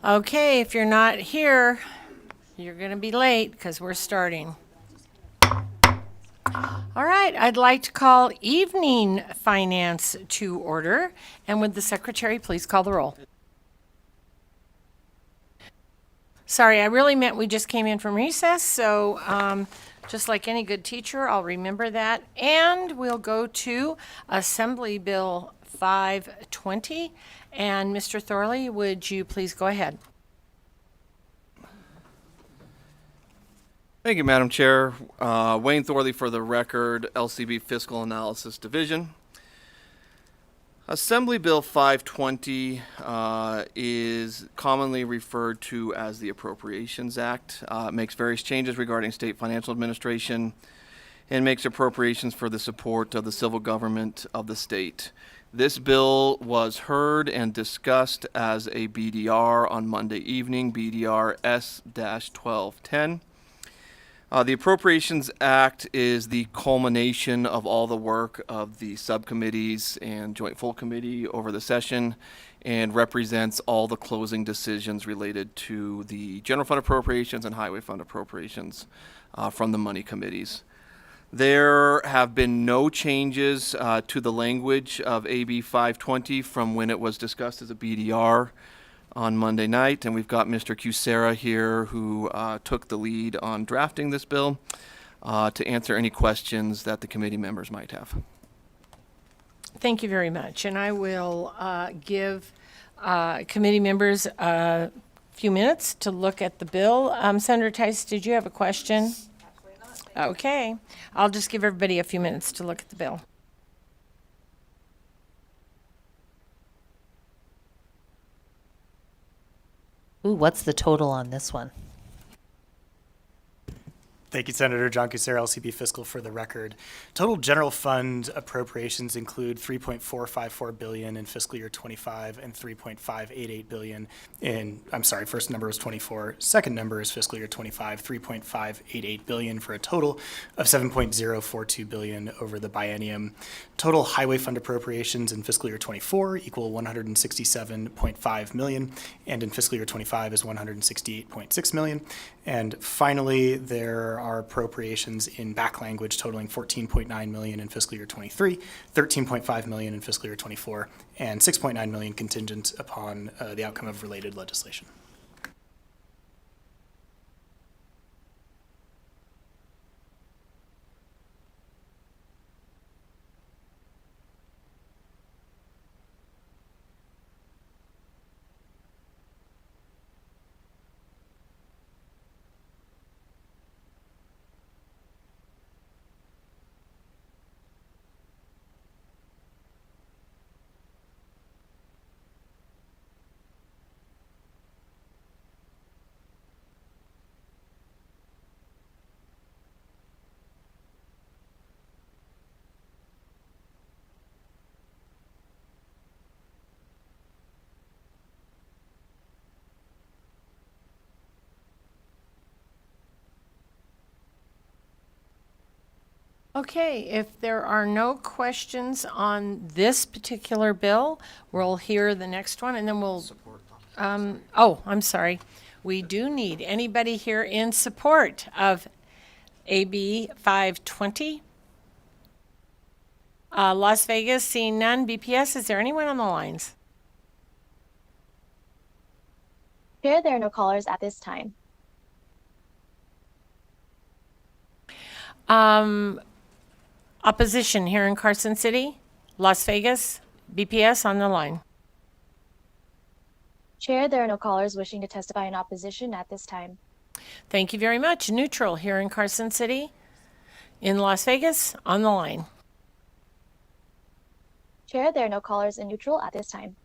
Okay, if you're not here, you're going to be late because we're starting. All right, I'd like to call evening finance to order. And would the secretary please call the roll? Sorry, I really meant we just came in from recess, so just like any good teacher, I'll remember that. And we'll go to Assembly Bill 520. And Mr. Thorley, would you please go ahead? Thank you, Madam Chair. Wayne Thorley for the record, LCB Fiscal Analysis Division. Assembly Bill 520 is commonly referred to as the Appropriations Act. It makes various changes regarding state financial administration and makes appropriations for the support of the civil government of the state. This bill was heard and discussed as a BDR on Monday evening, BDR S-1210. The Appropriations Act is the culmination of all the work of the subcommittees and joint full committee over the session and represents all the closing decisions related to the general fund appropriations and highway fund appropriations from the money committees. There have been no changes to the language of AB 520 from when it was discussed as a BDR on Monday night, and we've got Mr. Cusera here who took the lead on drafting this bill to answer any questions that the committee members might have. Thank you very much. And I will give committee members a few minutes to look at the bill. Senator Tice, did you have a question? Absolutely not. Okay. I'll just give everybody a few minutes to look at the bill. Ooh, what's the total on this one? Thank you, Senator John Cusera, LCB Fiscal, for the record. Total general fund appropriations include $3.454 billion in fiscal year 25 and $3.588 billion in, I'm sorry, first number was 24. Second number is fiscal year 25, $3.588 billion for a total of $7.042 billion over the biennium. Total highway fund appropriations in fiscal year 24 equal $167.5 million, and in fiscal year 25 is $168.6 million. And finally, there are appropriations in back language totaling $14.9 million in fiscal year 23, $13.5 million in fiscal year 24, and $6.9 million contingent upon the outcome of related legislation. Okay, if there are no questions on this particular bill, we'll hear the next one and then we'll, I'm sorry. We do need anybody here in support of AB 520? Las Vegas, seeing none. BPS, is there anyone on the lines? Chair, there are no callers at this time. Opposition here in Carson City, Las Vegas, BPS on the line. Chair, there are no callers wishing to testify in opposition at this time. Thank you very much. Neutral here in Carson City, in Las Vegas, on the line. Chair, there are no callers in neutral at this time.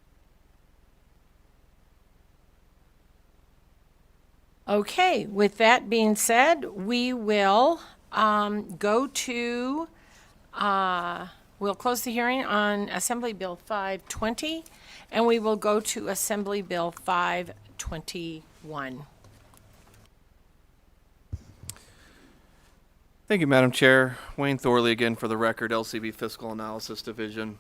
Okay, with that being said, we will go to, we'll close the hearing on Assembly Bill 520, and we will go to Assembly Bill 521. Thank you, Madam Chair. Wayne Thorley again for the record, LCB Fiscal Analysis Division.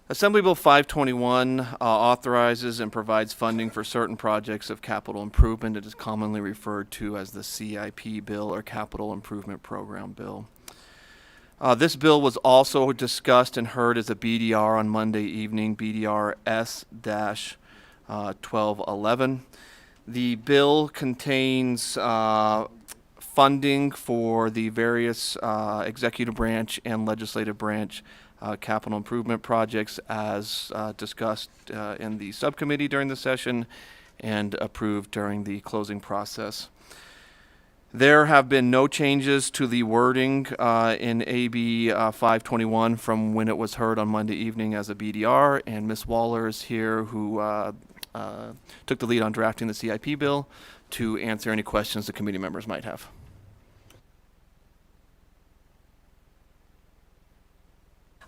Assembly Bill 521 authorizes and provides funding for certain projects of capital improvement. It is commonly referred to as the CIP bill or Capital Improvement Program bill. This bill was also discussed and heard as a BDR on Monday evening, BDR S-1211. The bill contains funding for the various executive branch and legislative branch capital improvement projects as discussed in the subcommittee during the session and approved during the closing process. There have been no changes to the wording in AB 521 from when it was heard on Monday evening as a BDR, and Ms. Waller is here who took the lead on drafting the CIP bill to answer any questions the committee members might have.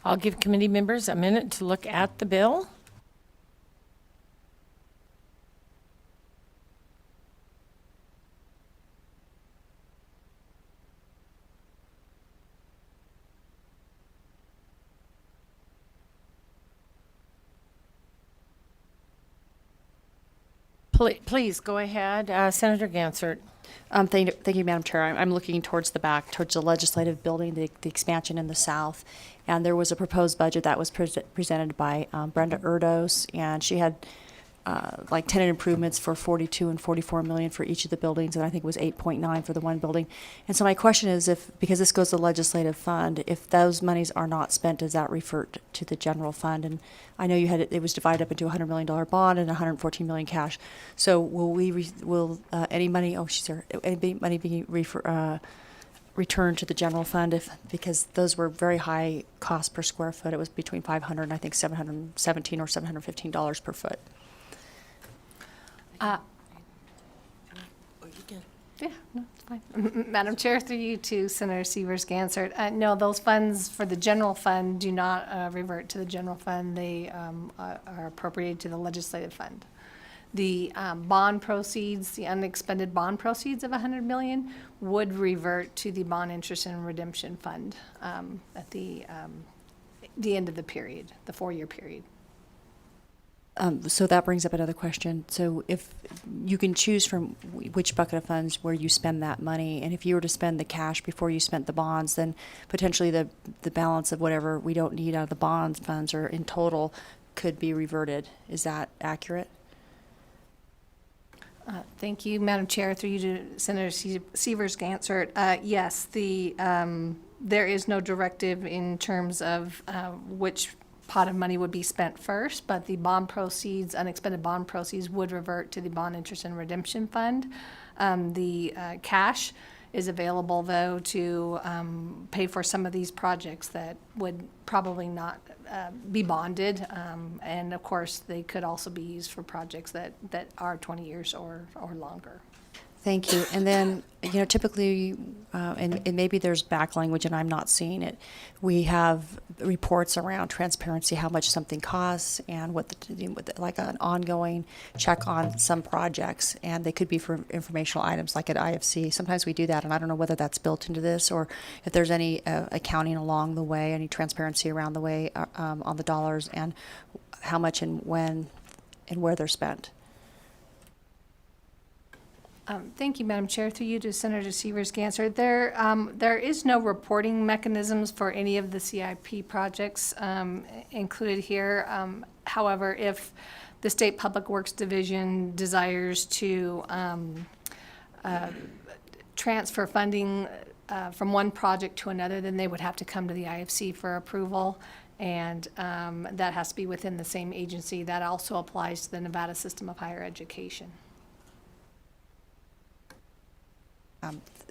I'll give committee members a minute to look at the bill. Please go ahead, Senator Gansert. Thank you, Madam Chair. I'm looking towards the back, towards the legislative building, the expansion in the south. And there was a proposed budget that was presented by Brenda Erdos, and she had like tenant improvements for 42 and 44 million for each of the buildings, and I think it was 8.9 for the one building. And so my question is, because this goes to the legislative fund, if those monies are not spent, does that refer to the general fund? And I know it was divided up into a $100 million bond and 114 million cash. So will any money? Oh, she's here. Any money be returned to the general fund because those were very high cost per square foot? It was between 500 and I think 717 or $715 per foot. Yeah, no, it's fine. Madam Chair, through you to Senator Severs-Gansert. No, those funds for the general fund do not revert to the general fund. They are appropriated to the legislative fund. The bond proceeds, the unexpended bond proceeds of $100 million would revert to the bond interest and redemption fund at the end of the period, the 4-year period. So that brings up another question. So if you can choose from which bucket of funds where you spend that money, and if you were to spend the cash before you spent the bonds, then potentially the balance of whatever we don't need out of the bonds funds or in total could be reverted. Is that accurate? Thank you, Madam Chair. Through you to Senator Severs-Gansert. Yes, there is no directive in terms of which pot of money would be spent first, but the bond proceeds, unexpended bond proceeds, would revert to the bond interest and redemption fund. The cash is available, though, to pay for some of these projects that would probably not be bonded. And of course, they could also be used for projects that are 20 years or longer. Thank you. And then, typically, and maybe there's back language and I'm not seeing it, we have reports around transparency, how much something costs, and like an ongoing check on some projects. And they could be for informational items like at IFC. Sometimes we do that, and I don't know whether that's built into this or if there's any accounting along the way, any transparency around the way on the dollars and how much and when and where they're spent. Thank you, Madam Chair. Through you to Senator Severs-Gansert. There is no reporting mechanisms for any of the CIP projects included here. However, if the State Public Works Division desires to transfer funding from one project to another, then they would have to come to the IFC for approval, and that has to be within the same agency. That also applies to the Nevada System of Higher Education.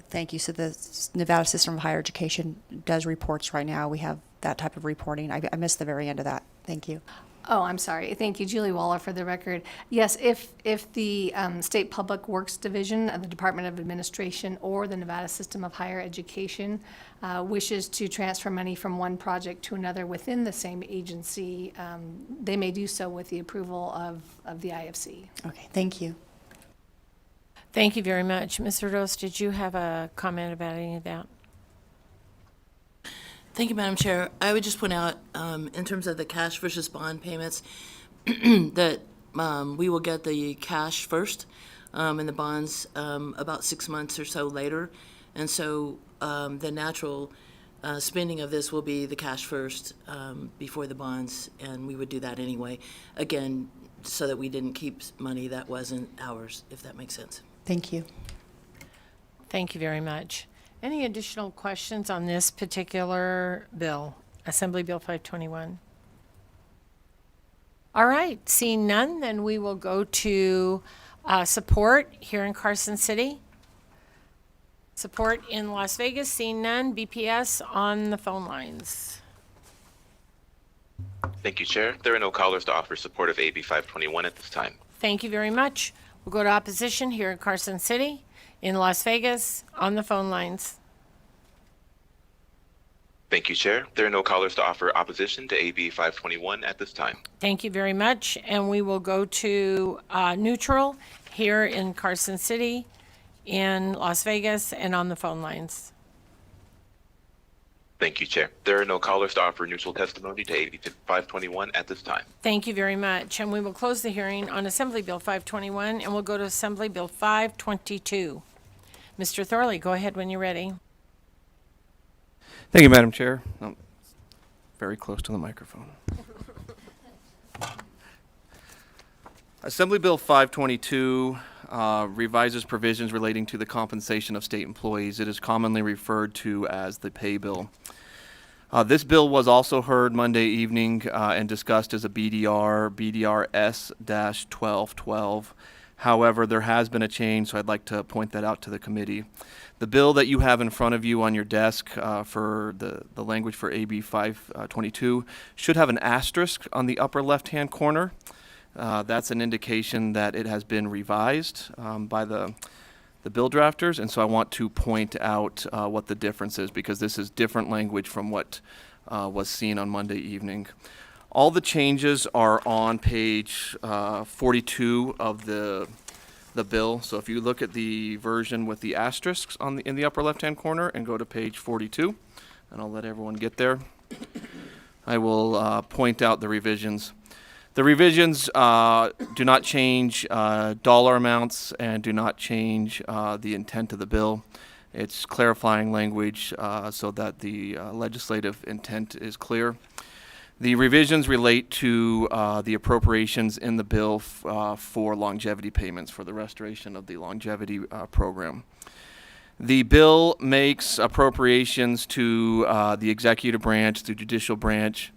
Thank you. So the Nevada System of Higher Education does reports right now. We have that type of reporting. I missed the very end of that. Thank you. Oh, I'm sorry. Thank you, Julie Waller, for the record. Yes, if the State Public Works Division of the Department of Administration or the Nevada System of Higher Education wishes to transfer money from one project to another within the same agency, they may do so with the approval of the IFC. Okay, thank you. Thank you very much. Mr. Rose, did you have a comment about any of that? Thank you, Madam Chair. I would just point out, in terms of the cash versus bond payments, that we will get the cash first and the bonds about 6 months or so later. And so the natural spending of this will be the cash first before the bonds, and we would do that anyway. Again, so that we didn't keep money that wasn't ours, if that makes sense. Thank you. Thank you very much. Any additional questions on this particular bill, Assembly Bill 521? All right, seeing none, then we will go to support here in Carson City. Support in Las Vegas, seeing none. BPS on the phone lines. Thank you, Chair. There are no callers to offer support of AB 521 at this time. Thank you very much. We'll go to opposition here in Carson City, in Las Vegas, on the phone lines. Thank you, Chair. There are no callers to offer opposition to AB 521 at this time. Thank you very much. And we will go to neutral here in Carson City, in Las Vegas, and on the phone lines. Thank you, Chair. There are no callers to offer neutral testimony to AB 521 at this time. Thank you very much. And we will close the hearing on Assembly Bill 521, and we'll go to Assembly Bill 522. Mr. Thorley, go ahead when you're ready. Thank you, Madam Chair. Very close to the microphone. Assembly Bill 522 revises provisions relating to the compensation of state employees. It is commonly referred to as the pay bill. This bill was also heard Monday evening and discussed as a BDR S-1212. However, there has been a change, so I'd like to point that out to the committee. The bill that you have in front of you on your desk for the language for AB 522 should have an asterisk on the upper left-hand corner. That's an indication that it has been revised by the bill drafters, and so I want to point out what the difference is, because this is different language from what was seen on Monday evening. All the changes are on page 42 of the bill. So if you look at the version with the asterisks in the upper left-hand corner and go to page 42, and I'll let everyone get there, I will point out the revisions. The revisions do not change dollar amounts and do not change the intent of the bill. It's clarifying language so that the legislative intent is clear. The revisions relate to the appropriations in the bill for longevity payments for the restoration of the longevity program. The bill makes appropriations to the executive branch, the judicial branch,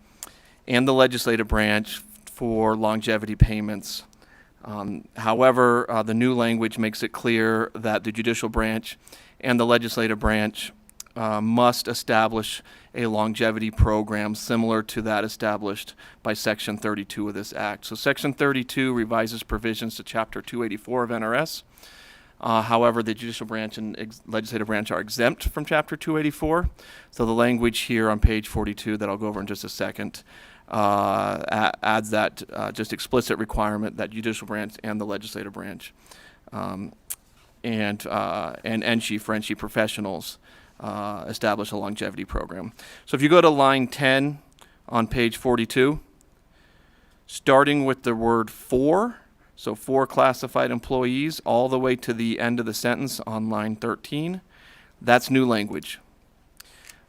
and the legislative branch for longevity payments. However, the new language makes it clear that the judicial branch and the legislative branch must establish a longevity program similar to that established by Section 32 of this Act. So Section 32 revises provisions to Chapter 284 of NRS. However, the judicial branch and legislative branch are exempt from Chapter 284. So the language here on page 42 that I'll go over in just a second adds that just explicit requirement that judicial branch and the legislative branch and NSHE for NSHE professionals establish a longevity program. So if you go to line 10 on page 42, starting with the word for, so for classified employees, all the way to the end of the sentence on line 13, that's new language.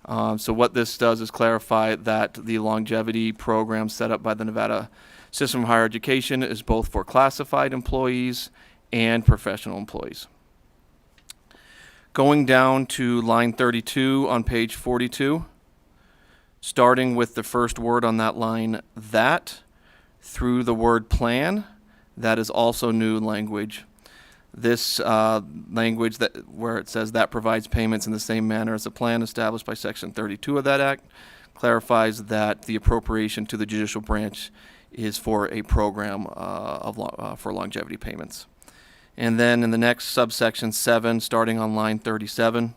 So what this does is clarify that the longevity program set up by the Nevada System of Higher Education is both for classified employees and professional employees. Going down to line 32 on page 42, starting with the first word on that line, that, through the word plan, that is also new language. This language where it says that provides payments in the same manner as a plan established by Section 32 of that Act clarifies that the appropriation to the judicial branch is for a program for longevity payments. And then in the next subsection 7, starting on line 37,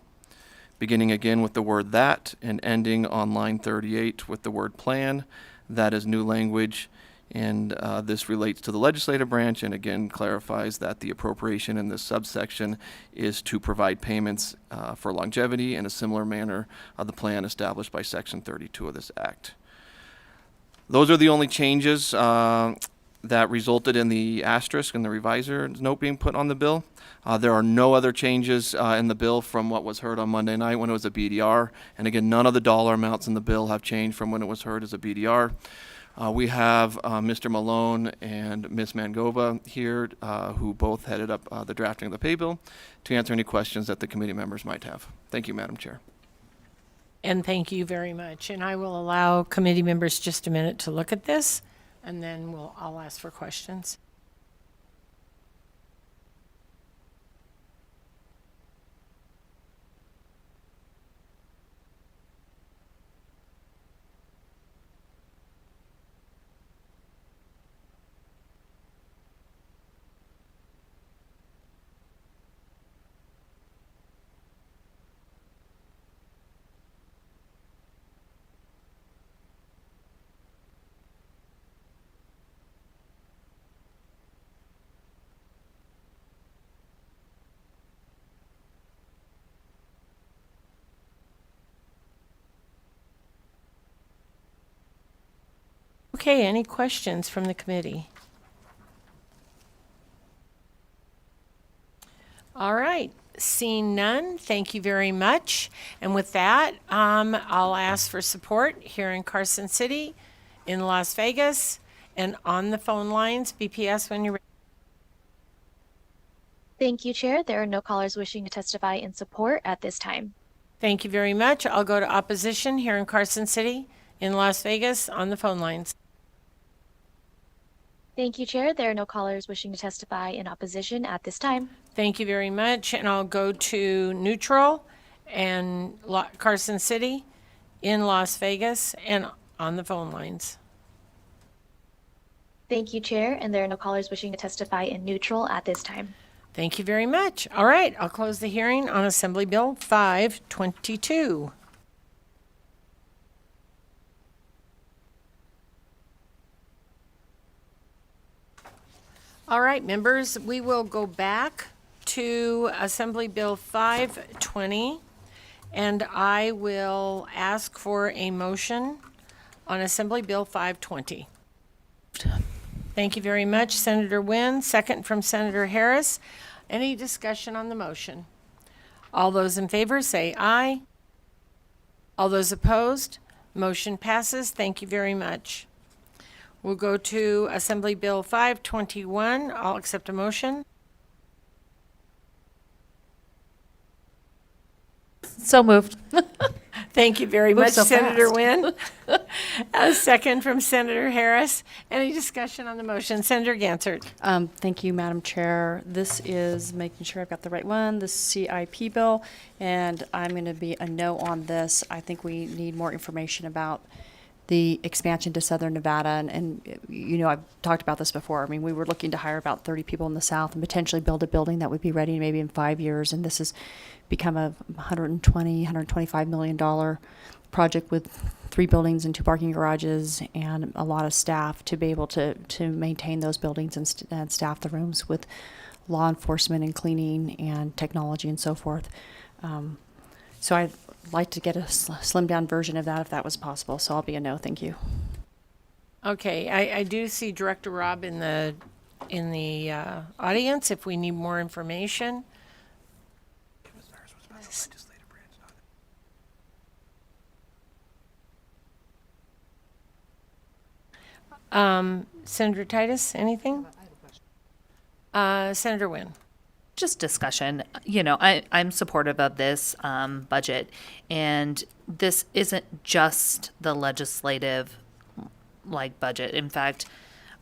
beginning again with the word that and ending on line 38 with the word plan, that is new language. And this relates to the legislative branch and again clarifies that the appropriation in this subsection is to provide payments for longevity in a similar manner of the plan established by Section 32 of this Act. Those are the only changes that resulted in the asterisk and the revisor note being put on the bill. There are no other changes in the bill from what was heard on Monday night when it was a BDR. And again, none of the dollar amounts in the bill have changed from when it was heard as a BDR. We have Mr. Malone and Ms. Mangova here, who both headed up the drafting of the pay bill, to answer any questions that the committee members might have. Thank you, Madam Chair. And thank you very much. And I will allow committee members just a minute to look at this, and then I'll ask for questions. Okay, any questions from the committee? All right, seeing none, thank you very much. And with that, I'll ask for support here in Carson City, in Las Vegas, and on the phone lines. BPS, when you're ready. Thank you, Chair. There are no callers wishing to testify in support at this time. Thank you very much. I'll go to opposition here in Carson City, in Las Vegas, on the phone lines. Thank you, Chair. There are no callers wishing to testify in opposition at this time. Thank you very much. And I'll go to neutral and Carson City, in Las Vegas, and on the phone lines. Thank you, Chair. And there are no callers wishing to testify in neutral at this time. Thank you very much. All right, I'll close the hearing on Assembly Bill 522. All right, members, we will go back to Assembly Bill 520, and I will ask for a motion on Assembly Bill 520. Thank you very much, Senator Wynn. Second from Senator Harris. Any discussion on the motion? All those in favor say aye. All those opposed? Motion passes. Thank you very much. We'll go to Assembly Bill 521. I'll accept a motion. So moved. Thank you very much, so Senator fast. Wynn. A second from Senator Harris. Any discussion on the motion? Senator Gansert. Thank you, Madam Chair. This is making sure I've got the right one, the CIP bill, and I'm going to be a no on this. I think we need more information about the expansion to Southern Nevada, and you know, I've talked about this before. I mean, we were looking to hire about 30 people in the South and potentially build a building that would be ready maybe in 5 years, and this has become a $125 million project with 3 buildings and 2 parking garages and a lot of staff to be able to maintain those buildings and staff the rooms with law enforcement and cleaning and technology and so forth. So I'd like to get a slimmed down version of that if that was possible. So I'll be a no, thank you. Okay, I do see Director Robb in the audience if we need more information. Senator Titus, anything? Senator Wynn. Just discussion. You know, I'm supportive of this budget, and this isn't just the legislative budget. In fact,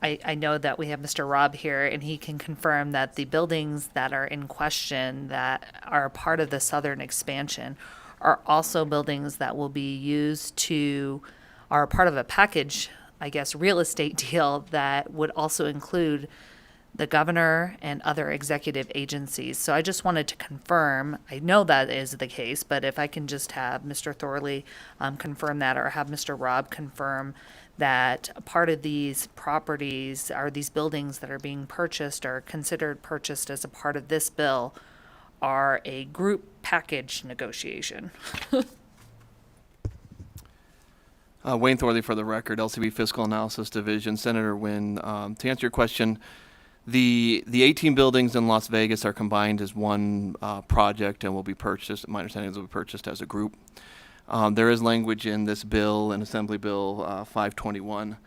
I know that we have Mr. Robb here, and he can confirm that the buildings that are in question that are part of the southern expansion are also buildings that will be used are part of a package, I guess, real estate deal that would also include the governor and other executive agencies. So I just wanted to confirm, I know that is the case, but if I can just have Mr. Thorley confirm that, or have Mr. Robb confirm that a part of these properties or these buildings that are being purchased or considered purchased as a part of this bill are a group package negotiation. Wayne Thorley for the record, LCB Fiscal Analysis Division. Senator Nguyen, to answer your question, the 18 buildings in Las Vegas are combined as one project and will be purchased. My understanding is it will be purchased as a group. There is language in this bill, in Assembly Bill 521,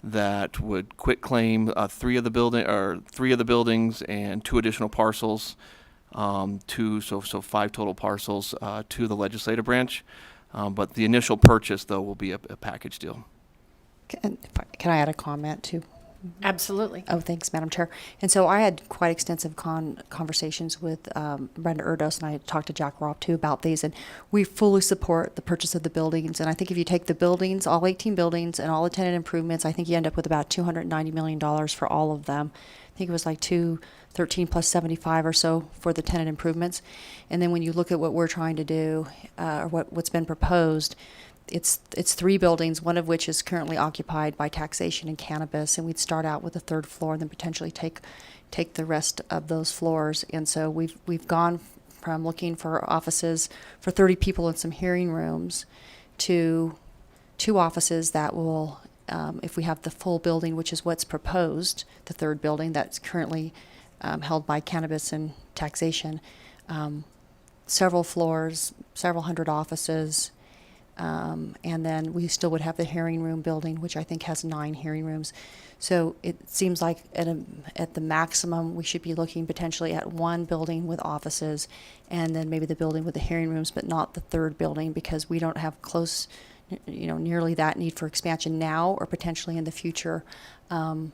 that would quit claim three of the buildings and 2 additional parcels, so 5 total parcels to the legislative branch. But the initial purchase, though, will be a package deal. Can I add a comment too? Absolutely. Oh, thanks, Madam Chair. And so I had quite extensive conversations with Brenda Erdos, and I talked to Jack Robb too about these, and we fully support the purchase of the buildings. And I think if you take the buildings, all 18 buildings, and all the tenant improvements, I think you end up with about $290 million for all of them. I think it was like 213 plus 75 or so for the tenant improvements. And then when you look at what we're trying to do, or what's been proposed, it's 3 buildings, one of which is currently occupied by taxation and cannabis, and we'd start out with the 3rd floor and then potentially take the rest of those floors. And so we've gone from looking for offices for 30 people and some hearing rooms to 2 offices that will, if we have the full building, which is what's proposed, the 3rd building that's currently held by cannabis and taxation, several floors, several hundred offices. And then we still would have the hearing room building, which I think has 9 hearing rooms. So it seems like at the maximum, we should be looking potentially at 1 building with offices, and then maybe the building with the hearing rooms, but not the 3rd building, because we don't have nearly that need for expansion now or potentially in the future. And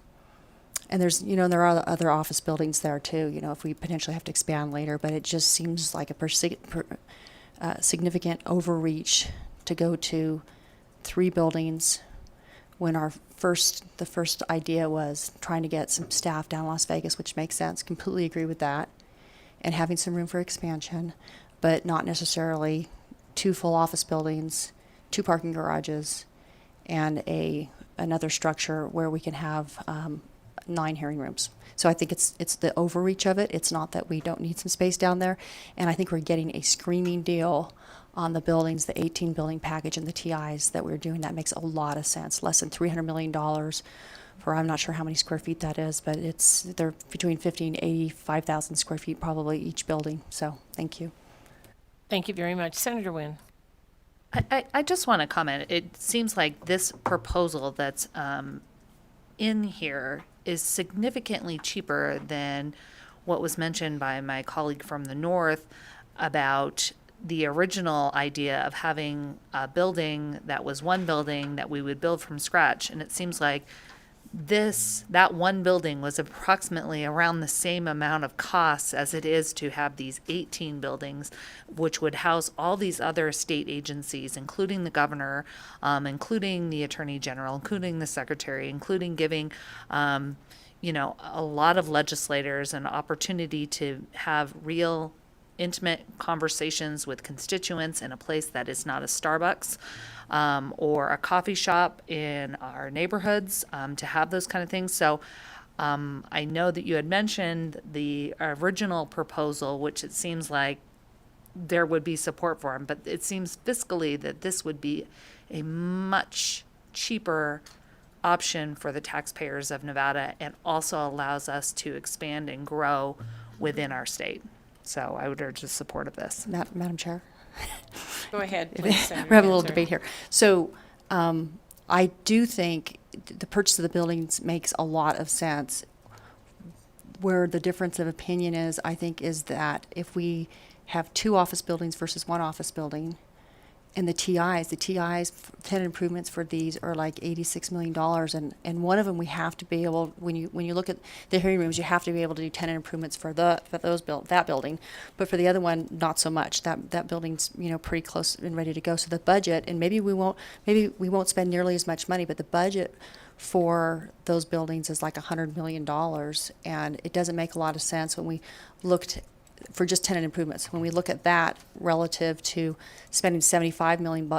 there are other office buildings there too, if we potentially have to expand later, but it just seems like a significant overreach to go to 3 buildings when the first idea was trying to get some staff down Las Vegas, which makes sense. Completely agree with that. And having some room for expansion, but not necessarily 2 full office buildings, 2 parking garages, and another structure where we can have 9 hearing rooms. So I think it's the overreach of it. It's not that we don't need some space down there. And I think we're getting a screaming deal on the buildings, the 18 building package and the TIs that we're doing. That makes a lot of sense. Less than $300 million for, I'm not sure how many square feet that is, but they're between 50 and 85,000 square feet probably each building. So thank you. Thank you very much. Senator Nguyen. I just want to comment. It seems like this proposal that's in here is significantly cheaper than what was mentioned by my colleague from the north about the original idea of having a building that was 1 building that we would build from scratch. And it seems like that 1 building was approximately around the same amount of costs as it is to have these 18 buildings, which would house all these other state agencies, including the governor, including the attorney general, including the secretary, including giving a lot of legislators an opportunity to have real intimate conversations with constituents in a place that is not a Starbucks or a coffee shop in our neighborhoods, to have those kind of things. So I know that you had mentioned the original proposal, which it seems like there would be support for them, but it seems fiscally that this would be a much cheaper option for the taxpayers of Nevada, and also allows us to expand and grow within our state. So I would urge the support of this. Madam Chair? Go ahead, please, Senator. We're having a little Ganser. debate here. So I do think the purchase of the buildings makes a lot of sense. Where the difference of opinion is, I think, is that if we have 2 office buildings versus 1 office building, and the TIs, tenant improvements for these are like $86 million, and one of them we have to be able, when you look at the hearing rooms, you have to be able to do tenant improvements for that building, but for the other one, not so much. That building's pretty close and ready to go. So the budget, and maybe we won't spend nearly as much money, but the budget for those buildings is like $100 million, and it doesn't make a lot of sense when we looked for just tenant improvements. When we look at that relative to spending $75 million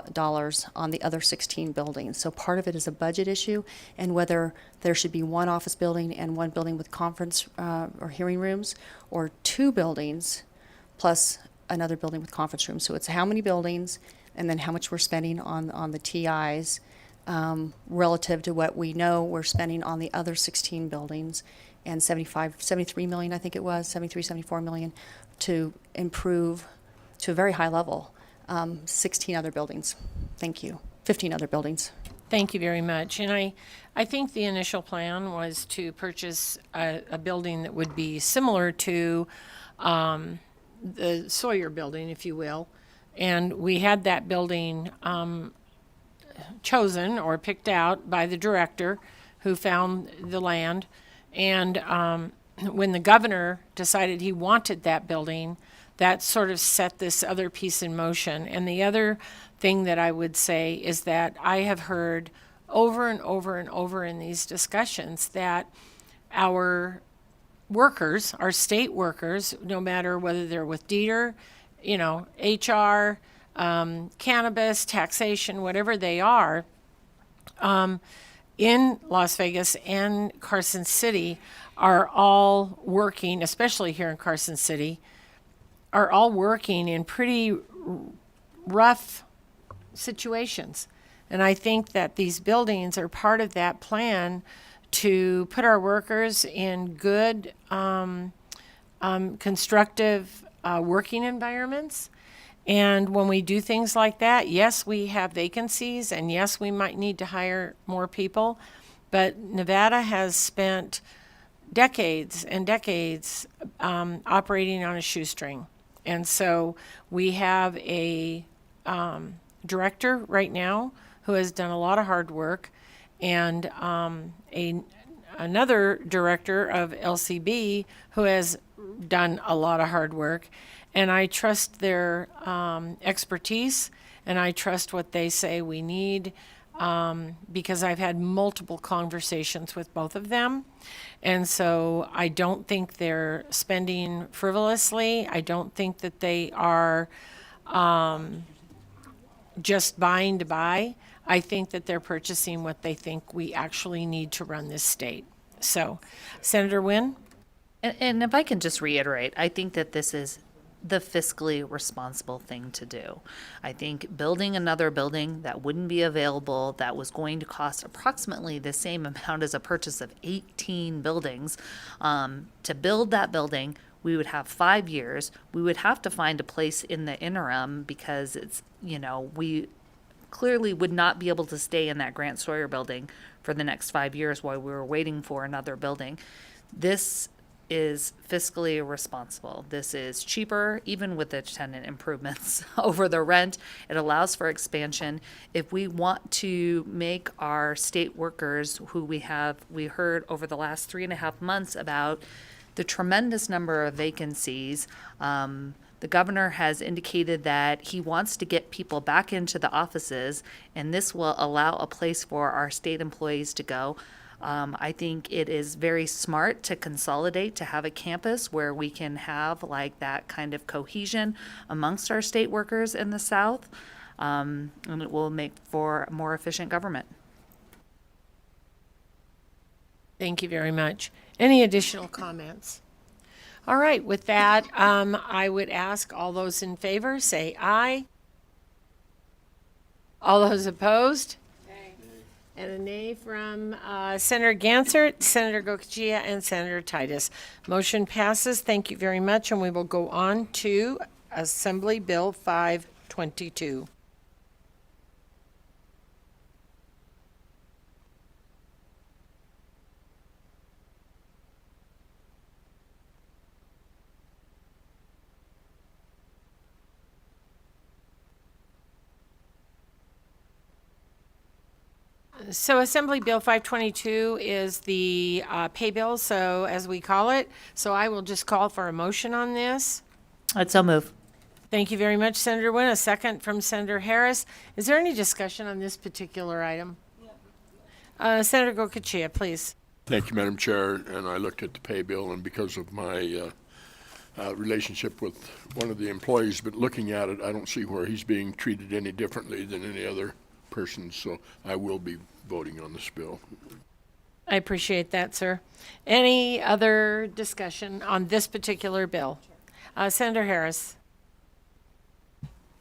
on the other 16 buildings. So part of it is a budget issue, and whether there should be one office building and one building with conference or hearing rooms, or two buildings plus another building with conference rooms. So it's how many buildings, and then how much we're spending on the TIs relative to what we know we're spending on the other 16 buildings, and 73 million, I think it was, 74 million, to improve to a very high level, 16 other buildings. Thank you. 15 other buildings. Thank you very much. And I think the initial plan was to purchase a building that would be similar to the Sawyer building, if you will. And we had that building chosen or picked out by the director who found the land. And when the governor decided he wanted that building, that sort of set this other piece in motion. And the other thing that I would say is that I have heard over and over and over in these discussions that our workers, our state workers, no matter whether they're with Dieter, HR, cannabis, taxation, whatever they are, in Las Vegas and Carson City are all working, especially here in Carson City, are all working in pretty rough situations. And I think that these buildings are part of that plan to put our workers in good, constructive working environments. And when we do things like that, yes, we have vacancies, and yes, we might need to hire more people. But Nevada has spent decades and decades operating on a shoestring. And so we have a director right now who has done a lot of hard work, and another director of LCB who has done a lot of hard work. And I trust their expertise, and I trust what they say we need, because I've had multiple conversations with both of them. And so I don't think they're spending frivolously. I don't think that they are just buying to buy. I think that they're purchasing what they think we actually need to run this state. So, Senator Wynn? And if I can just reiterate, I think that this is the fiscally responsible thing to do. I think building another building that wouldn't be available, that was going to cost approximately the same amount as a purchase of 18 buildings, to build that building, we would have 5 years. We would have to find a place in the interim because it's, we clearly would not be able to stay in that Grant Sawyer building for the next 5 years while we were waiting for another building. This is fiscally responsible. This is cheaper, even with the tenant improvements over the rent. It allows for expansion. If we want to make our state workers, who we heard over the last 3.5 months about the tremendous number of vacancies, the governor has indicated that he wants to get people back into the offices, and this will allow a place for our state employees to go. I think it is very smart to consolidate, to have a campus where we can have like that kind of cohesion amongst our state workers in the South, and it will make for a more efficient government. Thank you very much. Any additional comments? All right, with that, I would ask all those in favor, say aye. All those opposed? And a nay from Senator Gansert, Senator Gokachia, and Senator Titus. Motion passes. Thank you very much, and we will go on to Assembly Bill 522. So Assembly Bill 522 is the pay bill, so as we call it. So I will just call for a motion on this. I'd so move. Thank you very much, Senator Wynn. A second from Senator Harris. Is there any discussion on this particular item? Senator Gokachia, please. Thank you, Madam Chair. And I looked at the pay bill, and because of my relationship with one of the employees, but looking at it, I don't see where he's being treated any differently than any other person, so I will be voting on this bill. I appreciate that, sir. Any other discussion on this particular bill? Senator Harris.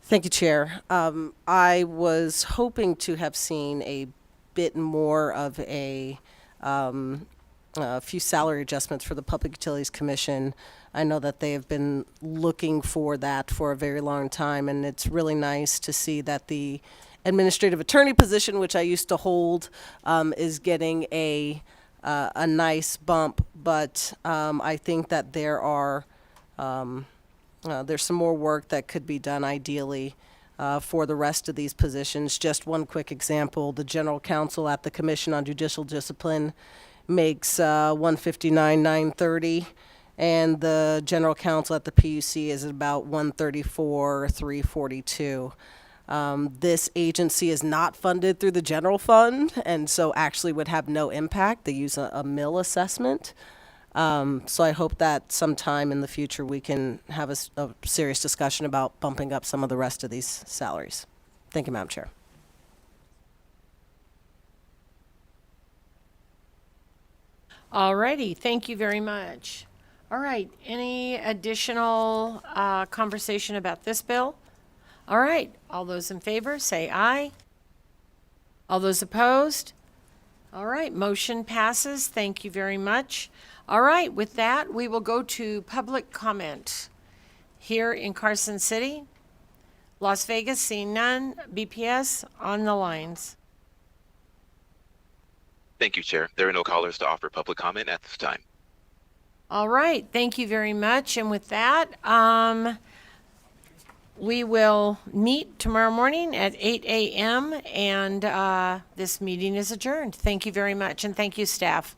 Thank you, Chair. I was hoping to have seen a bit more of a few salary adjustments for the Public Utilities Commission. I know that they have been looking for that for a very long time, and it's really nice to see that the administrative attorney position, which I used to hold, is getting a nice bump. But I think that there's some more work that could be done ideally for the rest of these positions. Just one quick example, the general counsel at the Commission on Judicial Discipline makes $159,930, and the general counsel at the PUC is about $134,342. This agency is not funded through the general fund, and so actually would have no impact. They use a mill assessment. So I hope that sometime in the future we can have a serious discussion about bumping up some of the rest of these salaries. Thank you, Madam Chair. All righty, thank you very much. All right, any additional conversation about this bill? All right, all those in favor, say aye. All those opposed? All right, motion passes. Thank you very much. All right, with that, we will go to public comment here in Carson City. Las Vegas, seeing none. BPS, on the lines. Thank you, Chair. There are no callers to offer public comment at this time. All right, thank you very much. And with that, we will meet tomorrow morning at 8 a.m. and this meeting is adjourned. Thank you very much, and thank you, staff.